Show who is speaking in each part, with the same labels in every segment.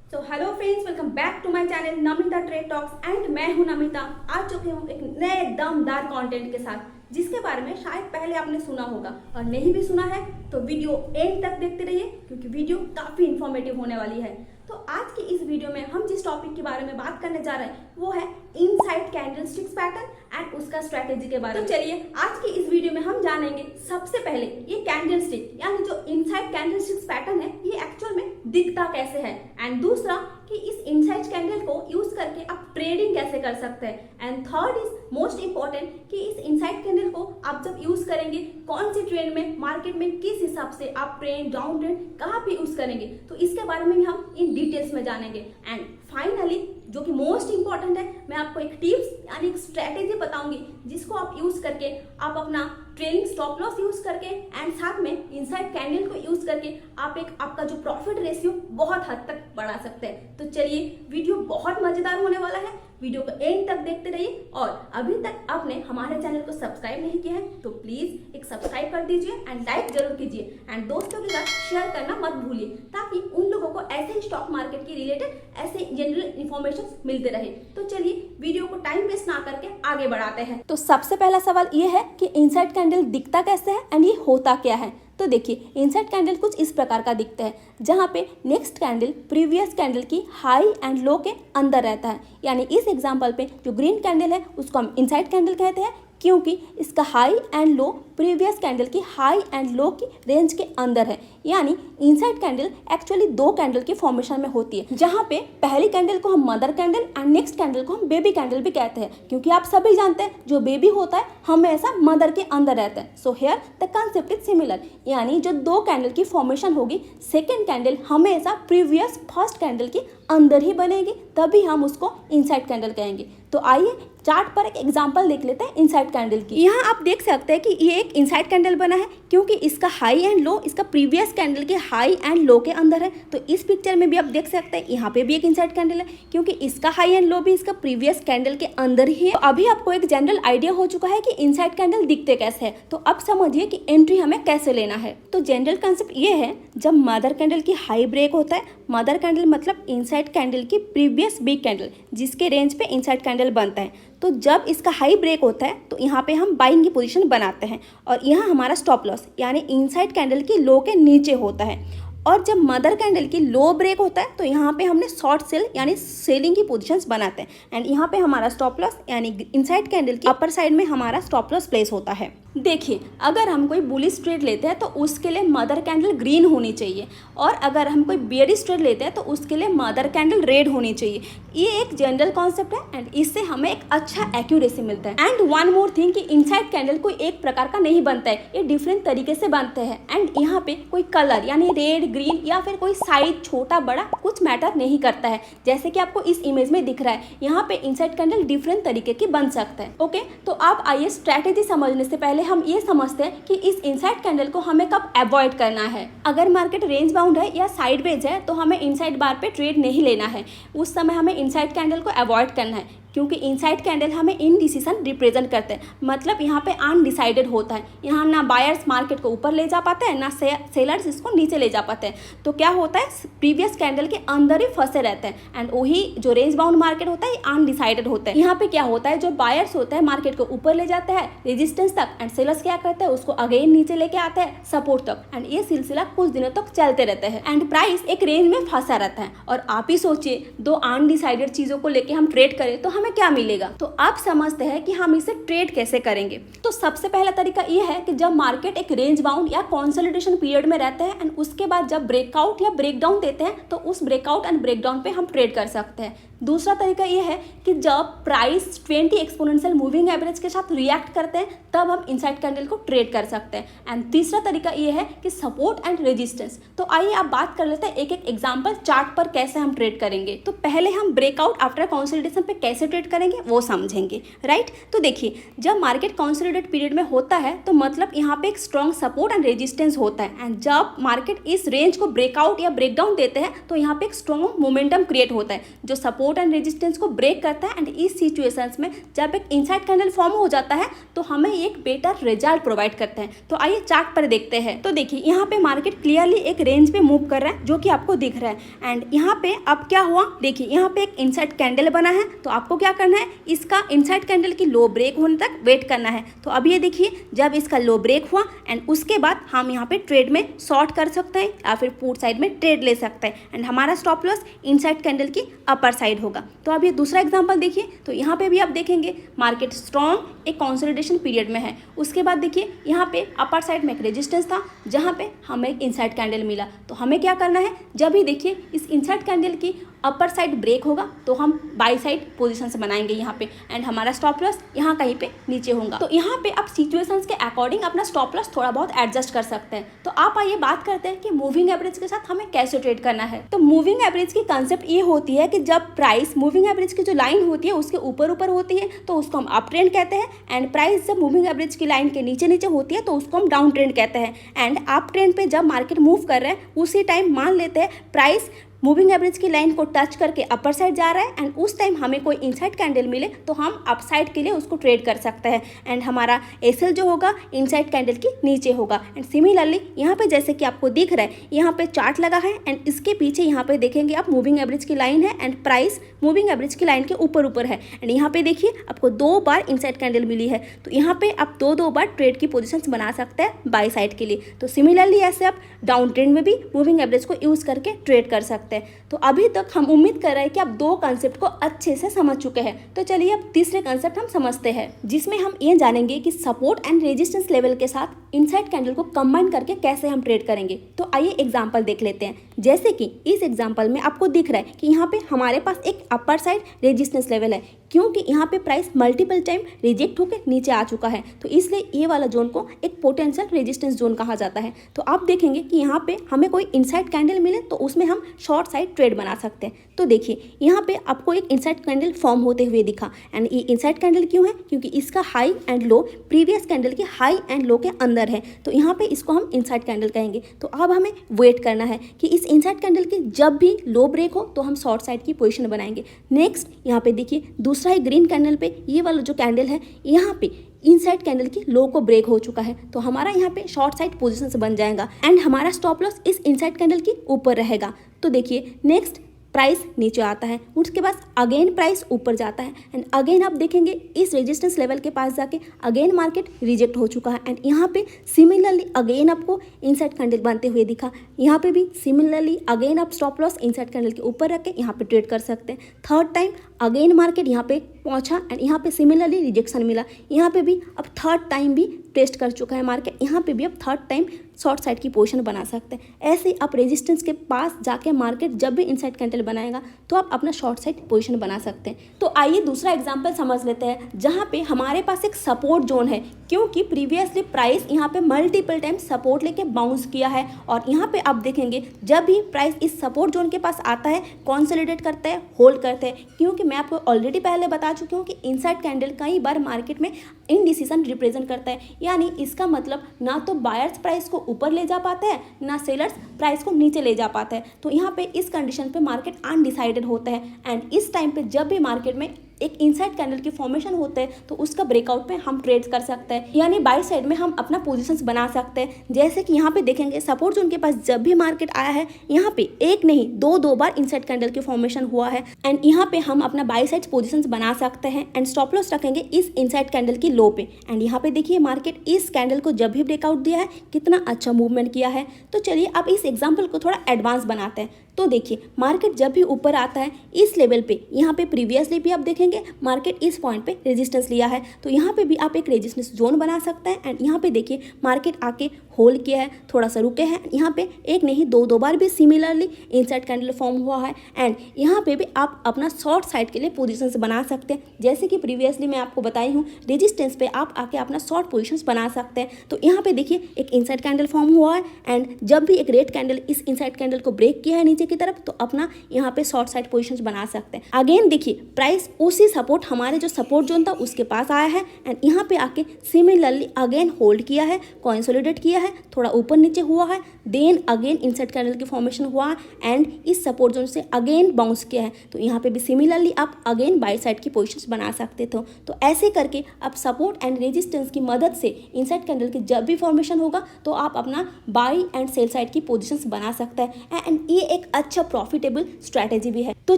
Speaker 1: So hello friends, welcome back to my channel Namita trade talks and मैं हूं नमिता। आ चुकी हूं एक नए दमदार कंटेंट के साथ जिसके बारे में शायद पहले आपने सुना होगा और नहीं भी सुना है तो वीडियो एंड तक देखते रहिए क्योंकि वीडियो काफी इंफॉर्मेटिव होने वाली है। तो आज की इस वीडियो में हम जिस टॉपिक के बारे में बात करने जा रहे हैं वो है इनसाइड कैंडलस्टिक्स पैटर्न एंड उसका स्ट्रेटेजी के बारे में। तो चलिए आज की इस वीडियो में हम जानेंगे सबसे पहले ये कैंडलस्टिक यानी जो इनसाइड कैंडलस्टिक्स पैटर्न है ये एक्चुअल में दिखता कैसे है, एंड दूसरा कि इस इनसाइड कैंडल को यूज करके आप ट्रेडिंग कैसे कर सकते हैं, and third is most important कि इस इनसाइड कैंडल को आप जब यूज करेंगे कौन सी ट्रेड में, मार्केट में किस हिसाब से आप ट्रेंड डाउन ट्रेंड कहाँ पे यूज करेंगे, तो इसके बारे में भी हम इन डिटेल्स में जानेंगे। एंड फाइनली जो कि मोस्ट इंपॉर्टेंट है, मैं आपको एक टिप्स यानी एक स्ट्रेटेजी बताऊंगी जिसको आप यूज करके आप अपना ट्रेलिंग स्टॉप लॉस यूज करके एंड साथ में इनसाइड कैंडल को यूज करके आप आपका जो प्रॉफिट रेशियो बहुत हद तक बढ़ा सकते हैं। तो चलिए वीडियो बहुत मजेदार होने वाला है, वीडियो को एंड तक देखते रहिए। और अभी तक आपने हमारे चैनल को सब्सक्राइब नहीं किया है तो प्लीज एक सब्सक्राइब कर दीजिए एंड लाइक जरूर कीजिए एंड दोस्तों के साथ शेयर करना मत भूलिए ताकि उन लोगों को ऐसे ही स्टॉक मार्केट के रिलेटेड ऐसे जनरल इंफॉर्मेशन मिलते रहे। तो चलिए वीडियो को टाइम वेस्ट ना करके आगे बढ़ाते हैं। तो सबसे पहला सवाल ये है कि इनसाइड कैंडल दिखता कैसे है एंड ये होता क्या है। तो देखिए इनसाइड कैंडल कुछ इस प्रकार का दिखता है जहाँ पे नेक्स्ट कैंडल प्रीवियस कैंडल की हाई एंड लो के अंदर रहता है। यानी इस एग्जांपल पे जो ग्रीन कैंडल है उसको हम इनसाइड कैंडल कहते हैं क्योंकि इसका high and low previous candle की हाई एंड लो की रेंज के अंदर है। यानी इनसाइड कैंडल एक्चुअली दो कैंडल की फॉर्मेशन में होती है जहाँ पे पहली कैंडल को हम mother candle and next candle को हम बेबी कैंडल भी कहते हैं क्योंकि आप सभी जानते हैं जो बेबी होता है हमेशा मदर के अंदर रहता है। So here the concept is similar, यानी जो दो कैंडल की फॉर्मेशन होगी सेकेंड कैंडल हमेशा प्रीवियस फर्स्ट कैंडल की अंदर ही बनेगी, तभी हम उसको इनसाइड कैंडल कहेंगे। तो आइए चार्ट पर एक एग्जांपल देख लेते हैं इनसाइड कैंडल की। यहाँ आप देख सकते हैं कि ये एक इनसाइड कैंडल बना है क्योंकि इसका हाई एंड लो इसका प्रीवियस कैंडल के हाई एंड लो के अंदर है। तो इस पिक्चर में भी आप देख सकते हैं यहाँ पे भी एक इनसाइड कैंडल है क्योंकि इसका हाई एंड लो भी इसका प्रीवियस कैंडल के अंदर ही है। तो अभी आपको एक जनरल आइडिया हो चुका है कि इनसाइड कैंडल दिखते कैसे है। तो अब समझिए कि एंट्री हमें कैसे लेना है। तो जनरल कंसेप्ट ये है, जब मदर कैंडल की हाई ब्रेक होता है, मदर कैंडल मतलब इनसाइड कैंडल की प्रीवियस बिग कैंडल जिसके रेंज पे इनसाइड कैंडल बनता है, तो जब इसका हाई ब्रेक होता है तो यहाँ पे हम बाइंग की पोजीशन बनाते हैं और यहाँ हमारा स्टॉप लॉस यानी इनसाइड कैंडल की लो के नीचे होता है। और जब मदर कैंडल की लो ब्रेक होता है तो यहाँ पे हमने शॉर्ट सेल यानी सेलिंग की पोजीशंस बनाते हैं एंड यहाँ पे हमारा स्टॉप लॉस यानी इनसाइड कैंडल की अपर साइड में हमारा स्टॉप लॉस प्लेस होता है। देखिए अगर हम कोई बुलिश ट्रेड लेते हैं तो उसके लिए मदर कैंडल ग्रीन होनी चाहिए और अगर हम कोई बेयरिश ट्रेड लेते हैं तो उसके लिए मदर कैंडल रेड होनी चाहिए। ये एक जनरल कॉन्सेप्ट है एंड इससे हमें एक अच्छा एक्यूरेसी मिलता है। एंड वन मोर थिंग कि इनसाइड कैंडल कोई एक प्रकार का नहीं बनता है, ये डिफरेंट तरीके से बनते हैं एंड यहाँ पे कोई कलर यानी रेड ग्रीन या फिर कोई साइज छोटा बड़ा कुछ मैटर नहीं करता है। जैसे कि आपको इस इमेज में दिख रहा है यहाँ पे इनसाइड कैंडल डिफरेंट तरीके की बन सकता है। ओके, तो आप आइए स्ट्रैटेजी समझने से पहले हम ये समझते हैं कि इस इनसाइड कैंडल को हमें कब अवॉइड करना है। अगर मार्केट रेंज बाउंड है या साइडवेज है तो हमें इनसाइड बार पे ट्रेड नहीं लेना है, उस समय हमें इनसाइड कैंडल को अवॉइड करना है क्योंकि इनसाइड कैंडल हमें इनडिसीजन रिप्रेजेंट करते हैं। मतलब यहाँ पे अनडिसाइडेड होता है, यहाँ ना बायर्स मार्केट को ऊपर ले जा पाते हैं ना सेलर्स इसको नीचे ले जा पाते हैं। तो क्या होता है, प्रीवियस कैंडल के अंदर ही फंसे रहते हैं एंड वही जो रेंज बाउंड मार्केट होता है अनडिसाइडेड होता है। यहाँ पे क्या होता है, जो बायर्स होता है मार्केट को ऊपर ले जाते हैं रेजिस्टेंस तक एंड सेलर्स क्या करते हैं उसको अगेन नीचे लेके आते हैं सपोर्ट तक एंड ये सिलसिला कुछ दिनों तक चलते रहते हैं एंड प्राइस एक रेंज में फंसा रहता है। और आप ही सोचिए दो अनडिसाइडेड चीजों को लेके हम ट्रेड करें तो हमें क्या मिलेगा। तो आप समझते हैं कि हम इसे ट्रेड कैसे करेंगे। तो सबसे पहला तरीका यह है कि जब मार्केट एक रेंज बाउंड या कंसोलिडेशन पीरियड में रहता है एंड उसके बाद जब ब्रेकआउट या ब्रेकडाउन देते हैं तो उस ब्रेकआउट एंड ब्रेकडाउन पे हम ट्रेड कर सकते हैं। दूसरा तरीका यह है कि जब प्राइस 20 एक्सपोनेंशियल मूविंग एवरेज के साथ रिएक्ट करते हैं तब हम इनसाइड कैंडल को ट्रेड कर सकते हैं। एंड तीसरा तरीका यह है कि सपोर्ट एंड रेजिस्टेंस। तो आइए आप बात कर लेते हैं एक एक एग्जांपल चार्ट पर कैसे हम ट्रेड करेंगे। तो पहले हम ब्रेकआउट आफ्टर कंसोलिडेशन पे कैसे ट्रेड करेंगे वो समझेंगे, राइट। तो देखिए जब मार्केट कंसोलिडेट पीरियड में होता है तो मतलब यहाँ पे एक स्ट्रॉन्ग सपोर्ट एंड रेजिस्टेंस होता है एंड जब मार्केट इस रेंज को ब्रेकआउट या ब्रेकडाउन देते हैं तो यहाँ पे एक स्ट्रॉन्ग मोमेंटम क्रिएट होता है। जो सपोर्ट सपोर्ट एंड रेजिस्टेंस को ब्रेक करता है एंड इस सिचुएशंस में जब एक इनसाइड कैंडल फॉर्म हो जाता है तो हमें एक बेटर रिजल्ट प्रोवाइड करते हैं। तो आइए चार्ट पर देखते हैं। तो देखिए यहाँ पे मार्केट क्लियरली एक रेंज पे मूव कर रहा है जो कि आपको दिख रहा है एंड यहाँ पे अब क्या हुआ, देखिए यहाँ पे एक इनसाइड कैंडल बना है। तो आपको क्या करना है, इसका इनसाइड कैंडल की लो ब्रेक होने तक वेट करना है। तो अब ये देखिए जब इसका लो ब्रेक हुआ एंड उसके बाद हम यहाँ पे ट्रेड में शॉर्ट कर सकते हैं या फिर पुट साइड में ट्रेड ले सकते हैं एंड हमारा स्टॉप लॉस इनसाइड कैंडल की अपर साइड होगा। तो अब ये दूसरा एग्जांपल देखिए। तो यहाँ पे भी आप देखेंगे मार्केट स्ट्रॉन्ग एक कंसोलिडेशन पीरियड में है। उसके बाद देखिए यहाँ पे अपर साइड में एक रेजिस्टेंस था जहाँ पे हमें एक इनसाइड कैंडल मिला। तो हमें क्या करना है, जब भी देखिए इस इनसाइड कैंडल की अपर साइड ब्रेक होगा तो हम बाई साइड पोजीशंस बनाएंगे यहाँ पे एंड हमारा स्टॉप लॉस यहाँ कहीं पे नीचे होगा। तो यहाँ पे आप सिचुएशंस के अकॉर्डिंग अपना स्टॉप लॉस थोड़ा बहुत एडजस्ट कर सकते हैं। तो आप आइए बात करते हैं कि मूविंग एवरेज के साथ हमें कैसे ट्रेड करना है। तो मूविंग एवरेज की कंसेप्ट ये होती है कि जब प्राइस मूविंग एवरेज की जो लाइन होती है उसके ऊपर ऊपर होती है तो उसको हम अप ट्रेंड कहते हैं एंड प्राइस जब मूविंग एवरेज की लाइन के नीचे नीचे होती है तो उसको हम डाउन ट्रेंड कहते हैं। एंड अप ट्रेंड पे जब मार्केट मूव कर रहा है उसी टाइम मान लेते हैं प्राइस मूविंग एवरेज की लाइन को टच करके अपर साइड जा रहा है एंड उस टाइम हमें कोई इनसाइड कैंडल मिले तो हम अप साइड के लिए उसको ट्रेड कर सकते हैं एंड हमारा एसएल जो होगा इनसाइड कैंडल की नीचे होगा। एंड सिमिलरली यहाँ पे जैसे कि आपको दिख रहा है यहाँ पे चार्ट लगा है एंड इसके पीछे यहाँ पे देखेंगे आप मूविंग एवरेज की लाइन है एंड प्राइस मूविंग एवरेज की लाइन के ऊपर ऊपर है एंड यहाँ पे देखिए आपको 2 बार इनसाइड कैंडल मिली है। तो यहाँ पे आप 2 बार ट्रेड की पोजीशंस बना सकते हैं बाई साइड के लिए। तो सिमिलरली ऐसे आप डाउन ट्रेंड में भी मूविंग एवरेज को यूज करके ट्रेड कर सकते हैं। तो अभी तक हम उम्मीद कर रहे हैं कि आप 2 कंसेप्ट को अच्छे से समझ चुके हैं। तो चलिए अब तीसरे कंसेप्ट हम समझते हैं जिसमें हम ये जानेंगे कि सपोर्ट एंड रेजिस्टेंस लेवल के साथ इनसाइड कैंडल को कंबाइन करके कैसे हम ट्रेड करेंगे। तो आइए एग्जांपल देख लेते हैं। जैसे कि इस एग्जांपल में आपको दिख रहा है कि यहाँ पे हमारे पास एक अपर साइड रेजिस्टेंस लेवल है क्योंकि यहाँ पे प्राइस मल्टीपल टाइम रिजेक्ट होकर नीचे आ चुका है। तो इसलिए ये वाला जोन को एक पोटेंशियल रेजिस्टेंस जोन कहा जाता है। तो आप देखेंगे कि यहाँ पे हमें कोई इनसाइड कैंडल मिले तो उसमें हम शॉर्ट साइड ट्रेड बना सकते हैं। तो देखिए यहाँ पे आपको एक इनसाइड कैंडल फॉर्म होते हुए दिखा एंड ये इनसाइड कैंडल क्यों है, क्योंकि इसका high and low previous candle के हाई एंड लो के अंदर है। तो यहाँ पे इसको हम इनसाइड कैंडल कहेंगे। तो अब हमें वेट करना है कि इस इनसाइड कैंडल की जब भी लो ब्रेक हो तो हम शॉर्ट साइड की पोजीशन बनाएंगे। नेक्स्ट यहाँ पे देखिए दूसरा ही ग्रीन कैंडल पे ये वाला जो कैंडल है यहाँ पे इनसाइड कैंडल की लो को ब्रेक हो चुका है। तो हमारा यहाँ पे शॉर्ट साइड पोजीशन से बन जाएगा एंड हमारा स्टॉप लॉस इस इनसाइड कैंडल की ऊपर रहेगा। तो देखिए नेक्स्ट प्राइस नीचे आता है, उसके बाद अगेन प्राइस ऊपर जाता है एंड अगेन आप देखेंगे इस रेजिस्टेंस लेवल के पास जाके अगेन मार्केट रिजेक्ट हो चुका है एंड यहाँ पे सिमिलरली अगेन आपको इनसाइड कैंडल बनते हुए दिखा। यहाँ पे भी सिमिलरली अगेन आप स्टॉप लॉस इनसाइड कैंडल के ऊपर रख के यहाँ पे ट्रेड कर सकते हैं। थर्ड टाइम अगेन मार्केट यहाँ पे पहुँचा एंड यहाँ पे सिमिलरली रिजेक्शन मिला। यहाँ पे भी अब थर्ड टाइम भी टेस्ट कर चुका है मार्केट, यहाँ पे भी अब थर्ड टाइम शॉर्ट साइड की पोजीशन बना सकते हैं। ऐसे आप रेजिस्टेंस के पास जाके मार्केट जब भी इनसाइड कैंडल बनाएगा तो आप अपना शॉर्ट साइड पोजीशन बना सकते हैं। तो आइए दूसरा एग्जांपल समझ लेते हैं जहाँ पे हमारे पास एक सपोर्ट जोन है क्योंकि प्रीवियसली प्राइस यहाँ पे मल्टीपल टाइम सपोर्ट लेके बाउंस किया है और यहाँ पे आप देखेंगे जब भी प्राइस इस सपोर्ट जोन के पास आता है कंसोलिडेट करता है, होल्ड करता है। क्योंकि मैं आपको ऑलरेडी पहले बता चुकी हूँ कि इनसाइड कैंडल कई बार मार्केट में इनडिसीजन रिप्रेजेंट करता है, यानी इसका मतलब ना तो बायर्स प्राइस को ऊपर ले जा पाता है ना सेलर्स प्राइस को नीचे ले जा पाता है। तो यहाँ पे इस कंडीशन पे मार्केट अनडिसाइडेड होता है एंड इस टाइम पे जब भी मार्केट में एक इनसाइड कैंडल की फॉर्मेशन होते हैं तो उसका ब्रेकआउट पे हम ट्रेड कर सकते हैं, यानी बाई साइड में हम अपना पोजीशंस बना सकते हैं। जैसे कि यहाँ पे देखेंगे सपोर्ट जोन के पास जब भी मार्केट आया है यहाँ पे एक नहीं दो बार इनसाइड कैंडल की फॉर्मेशन हुआ है एंड यहाँ पे हम अपना बाई साइड पोजीशंस बना सकते हैं एंड स्टॉप लॉस रखेंगे इस इनसाइड कैंडल की लो पे। एंड यहाँ पे देखिए मार्केट इस कैंडल को जब भी ब्रेकआउट दिया है कितना अच्छा मूवमेंट किया है। तो चलिए अब इस एग्जाम्पल को थोड़ा एडवांस बनाते हैं। तो देखिए मार्केट जब भी ऊपर आता है इस लेवल पे, यहाँ पे प्रीवियसली भी आप देखेंगे मार्केट इस पॉइंट पे रेजिस्टेंस लिया है तो यहाँ पे भी आप एक रेजिस्टेंस जोन बना सकते हैं एंड यहाँ पे देखिए मार्केट आके होल्ड किया है, थोड़ा सा रुके हैं। यहाँ पे एक नहीं दो बार भी सिमिलरली इनसाइड कैंडल फॉर्म हुआ है एंड यहाँ पे भी आप अपना शॉर्ट साइड के लिए पोजीशंस बना सकते हैं। जैसे कि प्रीवियसली मैं आपको बताई हूँ रेजिस्टेंस पे आप आके अपना शॉर्ट पोजीशंस बना सकते हैं। तो यहाँ पे देखिए एक इनसाइड कैंडल फॉर्म हुआ है एंड जब भी एक रेड कैंडल इस इनसाइड कैंडल को ब्रेक किया है नीचे
Speaker 2: की तरफ तो अपना यहाँ पे शॉर्ट साइड पोजीशंस बना सकते हैं। अगेन देखिए प्राइस उसी सपोर्ट हमारे जो सपोर्ट जोन था उसके पास आया है एंड यहाँ पे आके सिमिलरली अगेन होल्ड किया है, कंसोलिडेट किया है, थोड़ा ऊपर नीचे हुआ है, देन अगेन इनसाइड कैंडल की फॉर्मेशन हुआ एंड इस सपोर्ट जोन से अगेन बाउंस किया है। तो यहाँ पे भी सिमिलरली आप अगेन बाई साइड की पोजीशंस बना सकते थे। तो ऐसे करके आप सपोर्ट एंड रेजिस्टेंस की मदद से इनसाइड कैंडल की जब भी फॉर्मेशन होगा तो आप अपना बाई एंड सेल साइड की पोजीशंस बना सकते हैं एंड ये एक अच्छा प्रॉफिटेबल स्ट्रैटेजी भी है। तो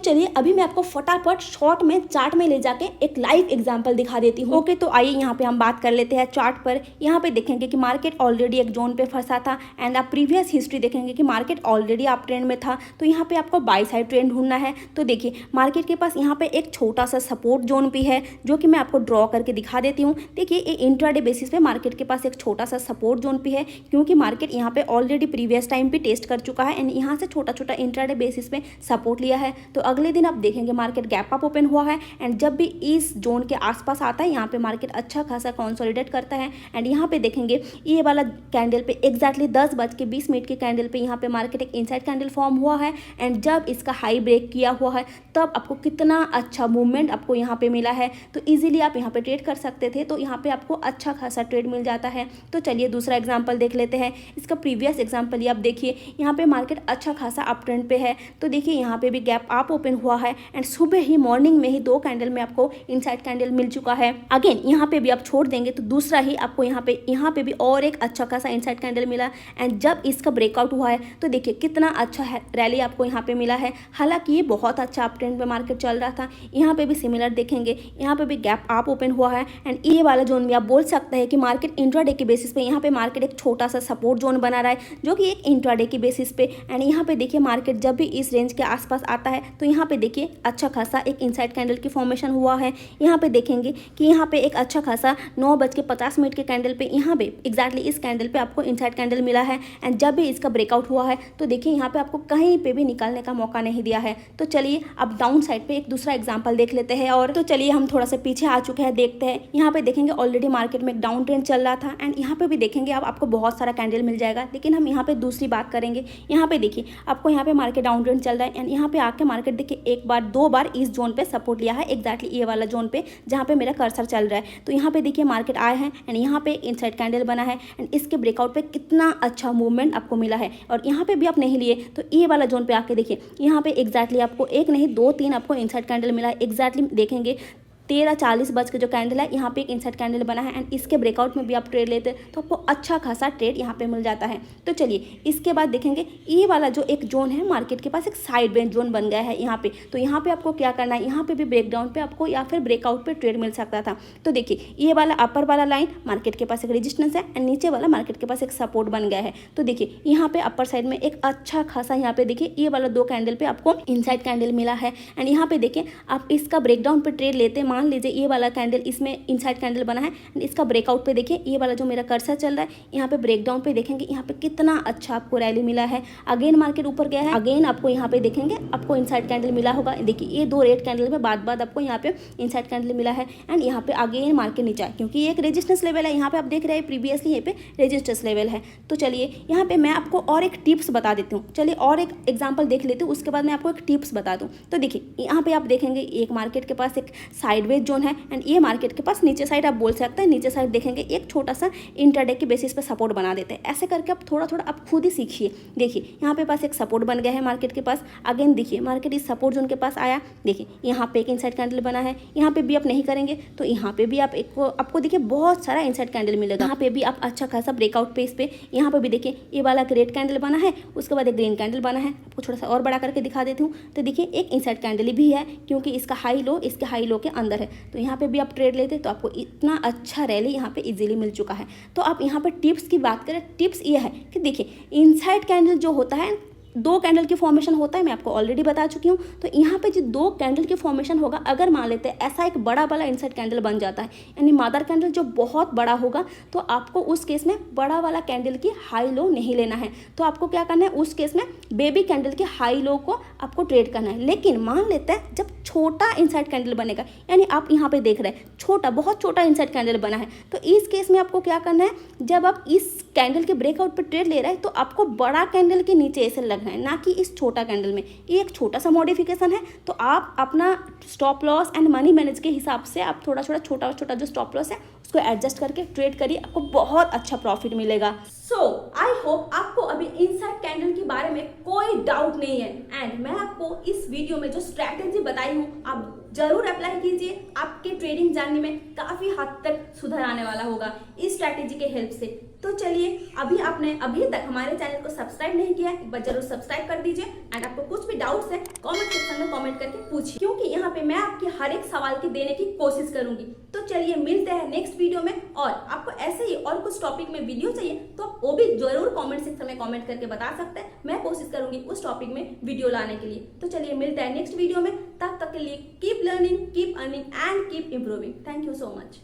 Speaker 2: चलिए अभी मैं आपको फटाफट शॉर्ट में चार्ट में ले जाके एक लाइव एग्जांपल दिखा देती हूँ। ओके, तो आइए यहाँ पे हम बात कर लेते हैं चार्ट पर। यहाँ पे देखेंगे कि मार्केट ऑलरेडी एक जोन पे फंसा था एंड आप प्रीवियस हिस्ट्री देखेंगे कि मार्केट ऑलरेडी आप ट्रेंड में था। तो यहाँ पे आपको बाई साइड ट्रेंड ढूंढना है। तो देखिए मार्केट के पास यहाँ पे एक छोटा सा सपोर्ट जोन भी है जो कि मैं आपको ड्रॉ करके दिखा देती हूँ। देखिए ये इंट्राडे बेसिस पे मार्केट के पास एक छोटा सा सपोर्ट जोन भी है क्योंकि मार्केट यहाँ पे ऑलरेडी प्रीवियस टाइम पे टेस्ट कर चुका है एंड यहाँ से छोटा छोटा इंट्राडे बेसिस पे सपोर्ट लिया है। तो अगले दिन आप देखेंगे मार्केट गैप अप ओपन हुआ है एंड जब भी इस जोन के आसपास आता है यहाँ पे मार्केट अच्छा खासा कंसोलिडेट करता है एंड यहाँ पे देखेंगे ये वाला कैंडल पे एग्जैक्टली 10:20 के कैंडल पे यहाँ पे मार्केट एक इनसाइड कैंडल फॉर्म हुआ है एंड जब इसका हाई ब्रेक किया हुआ है तब आपको कितना अच्छा मूवमेंट आपको यहाँ पे मिला है। तो इजीली आप यहाँ पे ट्रेड कर सकते थे। तो यहाँ पे आपको अच्छा खासा ट्रेड मिल जाता है। तो चलिए दूसरा एग्जाम्पल देख लेते हैं। इसका प्रीवियस एग्जाम्पल ये आप देखिए यहाँ पे मार्केट अच्छा खासा अप ट्रेंड पे है। तो देखिए यहाँ पे भी गैप अप ओपन हुआ है एंड सुबह ही मॉर्निंग में ही 2 कैंडल में आपको इनसाइड कैंडल मिल चुका है। अगेन यहाँ पे भी आप छोड़ देंगे तो दूसरा ही आपको यहाँ पे भी और एक अच्छा खासा इनसाइड कैंडल मिला एंड जब इसका ब्रेकआउट हुआ है तो देखिए कितना अच्छा रैली आपको यहाँ पे मिला है। हालांकि ये बहुत अच्छा अप ट्रेंड पे मार्केट चल रहा था। यहाँ पे भी सिमिलर देखेंगे, यहाँ पे भी गैप अप ओपन हुआ है एंड ये वाला जोन भी आप बोल सकते हैं कि मार्केट इंट्राडे के बेसिस पे यहाँ पे मार्केट एक छोटा सा सपोर्ट जोन बना रहा है जो कि एक इंट्राडे की बेसिस पे एंड यहाँ पे देखिए मार्केट जब भी इस रेंज के आसपास आता है तो यहाँ पे देखिए अच्छा खासा एक इनसाइड कैंडल की फॉर्मेशन हुआ है। यहाँ पे देखेंगे कि यहाँ पे एक अच्छा खासा 9:50 के कैंडल पे यहाँ पे एग्जैक्टली इस कैंडल पे आपको इनसाइड कैंडल मिला है एंड जब भी इसका ब्रेकआउट हुआ है तो देखिए यहाँ पे आपको कहीं पे भी निकालने का मौका नहीं दिया है। तो चलिए अब डाउन साइड पे एक दूसरा एग्जांपल देख लेते हैं। और तो चलिए हम थोड़ा सा पीछे आ चुके हैं, देखते हैं। यहाँ पे देखेंगे ऑलरेडी मार्केट में एक डाउन ट्रेंड चल रहा था एंड यहाँ पे भी देखेंगे अब आपको बहुत सारा कैंडल मिल जाएगा। लेकिन हम यहाँ पे दूसरी बात करेंगे। यहाँ पे देखिए आपको यहाँ पे मार्केट डाउन ट्रेंड चल रहा है एंड यहाँ पे आके मार्केट देखिए एक बार 2 बार इस जोन पे सपोर्ट लिया है, एग्जैक्टली ये वाला जोन पे जहाँ पे मेरा कर्सर चल रहा है। तो यहाँ पे देखिए मार्केट आए हैं एंड यहाँ पे इनसाइड कैंडल बना है एंड इसके ब्रेकआउट पे कितना अच्छा मूवमेंट आपको मिला है। और यहाँ पे भी आप नहीं लिए तो ये वाला जोन पे आके देखिए यहाँ पे एग्जैक्टली आपको 1 नहीं 2-3 आपको इनसाइड कैंडल मिला है। एग्जैक्टली देखेंगे 13:40 बज के जो कैंडल है यहाँ पे एक इनसाइड कैंडल बना है एंड इसके ब्रेकआउट में भी आप ट्रेड लेते हैं तो आपको अच्छा खासा ट्रेड यहाँ पे मिल जाता है। तो चलिए इसके बाद देखेंगे ये वाला जो एक जोन है मार्केट के पास एक साइड वेज जोन बन गया है यहाँ पे। तो यहाँ पे आपको क्या करना है, यहाँ पे भी ब्रेकडाउन पे आपको या फिर ब्रेकआउट पे ट्रेड मिल सकता था। तो देखिए ये वाला अपर वाला लाइन मार्केट के पास एक रेजिस्टेंस है एंड नीचे वाला मार्केट के पास एक सपोर्ट बन गया है। तो देखिए यहाँ पे अपर साइड में एक अच्छा खासा यहाँ पे देखिए ये वाला 2 कैंडल पे आपको इनसाइड कैंडल मिला है एंड यहाँ पे देखिए आप इसका ब्रेकडाउन पे ट्रेड लेते, मान लीजिए ये वाला कैंडल इसमें इनसाइड कैंडल बना है एंड इसका ब्रेकआउट पे देखिए ये वाला जो मेरा कर्सर चल रहा है यहाँ पे ब्रेकडाउन पे देखेंगे यहाँ पे कितना अच्छा आपको रैली मिला है। अगेन मार्केट ऊपर गया है, अगेन आपको यहाँ पे देखेंगे आपको इनसाइड कैंडल मिला होगा। देखिए ये 2 रेड कैंडल में बाद आपको यहाँ पे इनसाइड कैंडल मिला है एंड यहाँ पे अगेन मार्केट नीचे है क्योंकि ये एक रेजिस्टेंस लेवल है। यहाँ पे आप देख रहे हैं प्रीवियसली यहाँ पे रेजिस्टेंस लेवल है। तो चलिए यहाँ पे मैं आपको और एक टिप्स बता देती हूँ। चलिए और एक एग्जाम्पल देख लेती हूँ, उसके बाद मैं आपको एक टिप्स बता दूँ। तो देखिए यहाँ पे आप देखेंगे एक मार्केट के पास एक साइडवेज जोन है एंड ये मार्केट के पास नीचे साइड आप बोल सकते हैं, नीचे साइड देखेंगे एक छोटा सा इंटरडे के बेसिस पे सपोर्ट बना देते हैं। ऐसे करके आप थोड़ा थोड़ा आप खुद ही सीखिए। देखिए यहाँ पे पास एक सपोर्ट बन गया है मार्केट के पास। अगेन देखिए मार्केट इस सपोर्ट जोन के पास आया, देखिए यहाँ पे एक इनसाइड कैंडल बना है। यहाँ पे भी आप नहीं करेंगे तो यहाँ पे भी आप आपको देखिए बहुत सारा इनसाइड कैंडल मिलेगा। यहाँ पे भी आप अच्छा खासा ब्रेकआउट पेस पे यहाँ पे भी देखिए ये वाला रेड कैंडल बना है, उसके बाद एक ग्रीन कैंडल बना है। आपको थोड़ा सा और बड़ा करके दिखा देती हूँ। तो देखिए एक इनसाइड कैंडल भी है क्योंकि इसका हाई लो इसके हाई लो के अंदर है। तो यहाँ पे भी आप ट्रेड लेते तो आपको इतना अच्छा रैली यहाँ पे इजीली मिल चुका है। तो आप यहाँ पे टिप्स की बात करें, टिप्स ये है कि देखिए इनसाइड कैंडल जो होता है 2 कैंडल की फॉर्मेशन होता है, मैं आपको ऑलरेडी बता चुकी हूँ। तो यहाँ पे जो 2 कैंडल की फॉर्मेशन होगा, अगर मान लेते हैं ऐसा एक बड़ा वाला इनसाइड कैंडल बन जाता है यानी मदर कैंडल जो बहुत बड़ा होगा, तो आपको उस केस में बड़ा वाला कैंडल की हाई लो नहीं लेना है। तो आपको क्या करना है, उस केस में बेबी कैंडल की हाई लो को आपको ट्रेड करना है। लेकिन मान लेते हैं जब छोटा इनसाइड कैंडल बनेगा, यानी आप यहाँ पे देख रहे हैं छोटा बहुत छोटा इनसाइड कैंडल बना है, तो इस केस में आपको क्या करना है, जब आप इस कैंडल के ब्रेकआउट पर ट्रेड ले रहे हैं तो आपको बड़ा कैंडल के नीचे ऐसे अलग है, ना कि इस छोटा कैंडल में। ये एक छोटा सा मॉडिफिकेशन है, तो आप अपना stop loss and money manage के हिसाब से आप थोड़ा थोड़ा छोटा छोटा जो स्टॉप लॉस है उसको एडजस्ट करके ट्रेड करिए, आपको बहुत अच्छा प्रॉफिट मिलेगा।
Speaker 1: सो आई होप आपको अभी इनसाइड कैंडल के बारे में कोई डाउट नहीं है एंड मैं आपको इस वीडियो में जो स्ट्रैटेजी बताई हूँ आप जरूर अप्लाई कीजिए, आपके ट्रेडिंग जानने में काफी हद तक सुधार आने वाला होगा इस स्ट्रैटेजी के हेल्प से। तो चलिए, अभी आपने अभी तक हमारे चैनल को सब्सक्राइब नहीं किया है, एक बार जरूर सब्सक्राइब कर दीजिए एंड आपको कुछ भी डाउट्स है कमेंट सेक्शन में कमेंट करके पूछिए, क्योंकि यहाँ पे मैं आपके हर एक सवाल की देने की कोशिश करूंगी। तो चलिए मिलते हैं नेक्स्ट वीडियो में, और आपको ऐसे ही और कुछ टॉपिक में वीडियो चाहिए तो आप वो भी जरूर कमेंट सेक्शन में कमेंट करके बता सकते हैं, मैं कोशिश करूंगी उस टॉपिक में वीडियो लाने के लिए। तो चलिए मिलते हैं नेक्स्ट वीडियो में, तब तक के लिए keep learning, keep earning and keep improving. Thank you so much.